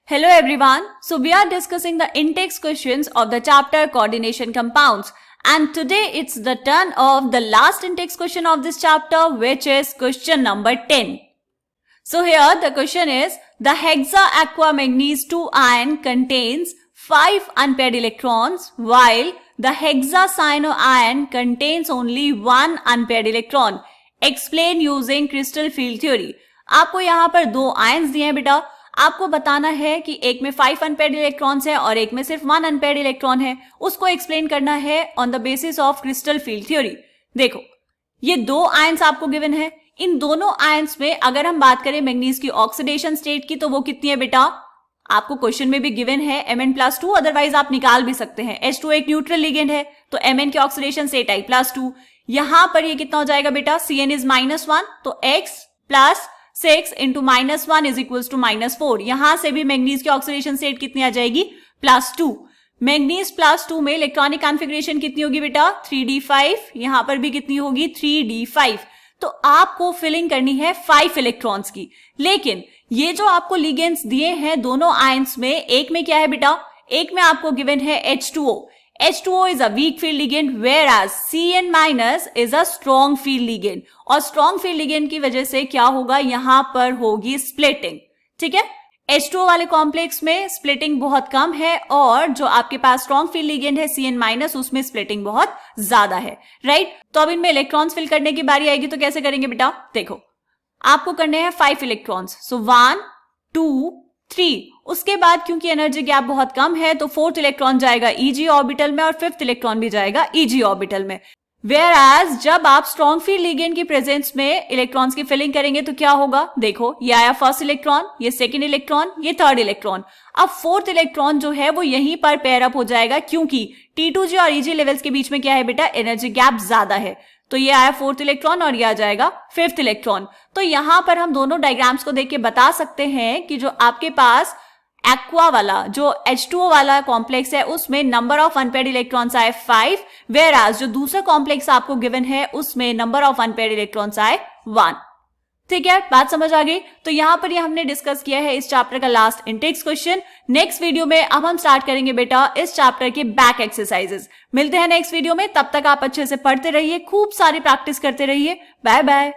Hello everyone. So we are discussing the in-text questions of the chapter coordination compounds. And today it's the turn of the last in-text question of this chapter, which is question number 10. So here the question is, the hexa aqua manganese 2 ion contains 5 unpaired electrons while the hexa cyano ion contains only 1 unpaired electron. Explain using crystal field theory. आपको यहाँ पर दो ions दिए हैं बेटा, आपको बताना है कि एक में 5 अनपेयर्ड इलेक्ट्रॉन्स है और एक में सिर्फ 1 अनपेयर्ड इलेक्ट्रॉन है, उसको एक्सप्लेन करना है on the basis of crystal field theory. देखो ये दो आयंस आपको गिवन है, इन दोनों आयंस में अगर हम बात करें मैग्नीज की ऑक्सीडेशन स्टेट की तो वो कितनी है बेटा, आपको क्वेश्चन में भी गिवन है Mn+2, अदरवाइज आप निकाल भी सकते हैं। H2 एक न्यूट्रल लिगेंड है तो Mn की ऑक्सीडेशन स्टेट I+2, यहां पर ये कितना हो जाएगा बेटा, Cn इज -1 तो x plus 6 into -1 is equals to -4। यहां से भी मैग्नीज की ऑक्सीडेशन स्टेट कितनी आ जाएगी, +2। मैग्नीज +2 में इलेक्ट्रॉनिक कॉन्फ़िगरेशन कितनी होगी बेटा, 3d5, यहां पर भी कितनी होगी 3d5। तो आपको फिलिंग करनी है 5 इलेक्ट्रॉन्स की, लेकिन ये जो आपको लिगेंड्स दिए हैं दोनों आयंस में, एक में क्या है बेटा, एक में आपको गिवन है H2O। H2O is a weak field ligand whereas Cn- is a strong field ligand, और strong field ligand की वजह से क्या होगा, यहां पर होगी स्प्लिटिंग। ठीक है, H2O वाले कॉम्प्लेक्स में स्प्लिटिंग बहुत कम है और जो आपके पास स्ट्रॉन्ग फील्ड लिगेंड है Cn- उसमें स्प्लिटिंग बहुत ज्यादा है, राइट। तो अब इनमें इलेक्ट्रॉन्स फिल करने की बारी आएगी तो कैसे करेंगे बेटा, देखो आपको करने हैं 5 इलेक्ट्रॉन्स, सो 1 2 3। उसके बाद क्योंकि एनर्जी गैप बहुत कम है तो 4th इलेक्ट्रॉन जाएगा Eg ऑर्बिटल में और 5th इलेक्ट्रॉन भी जाएगा Eg ऑर्बिटल में। Whereas जब आप स्ट्रॉन्ग फील्ड लिगेंड की प्रेजेंस में इलेक्ट्रॉन्स की फिलिंग करेंगे तो क्या होगा, देखो ये आया फर्स्ट इलेक्ट्रॉन, ये सेकंड इलेक्ट्रॉन, ये थर्ड इलेक्ट्रॉन। अब 4th इलेक्ट्रॉन जो है वो यहीं पर पेयर अप हो जाएगा क्योंकि T2G और Eg लेवल्स के बीच में क्या है बेटा, एनर्जी गैप ज्यादा है। तो ये आया 4th इलेक्ट्रॉन और ये आ जाएगा 5th इलेक्ट्रॉन। तो यहां पर हम दोनों डायग्राम्स को देख के बता सकते हैं कि जो आपके पास एक्वा वाला जो H2O वाला कॉम्प्लेक्स है उसमें नंबर ऑफ अनपेयर्ड इलेक्ट्रॉन्स आए 5, वेयरएज जो दूसरा कॉम्प्लेक्स आपको गिवन है उसमें नंबर ऑफ अनपेयर्ड इलेक्ट्रॉन्स आए 1। ठीक है, बात समझ आ गई। तो यहां पर ये हमने डिस्कस किया है इस चैप्टर का last Intex question. Next video में अब हम स्टार्ट करेंगे बेटा इस चैप्टर के बैक एक्सरसाइजेस। मिलते हैं नेक्स्ट वीडियो में, तब तक आप अच्छे से पढ़ते रहिए, खूब सारी प्रैक्टिस करते रहिए। Bye bye.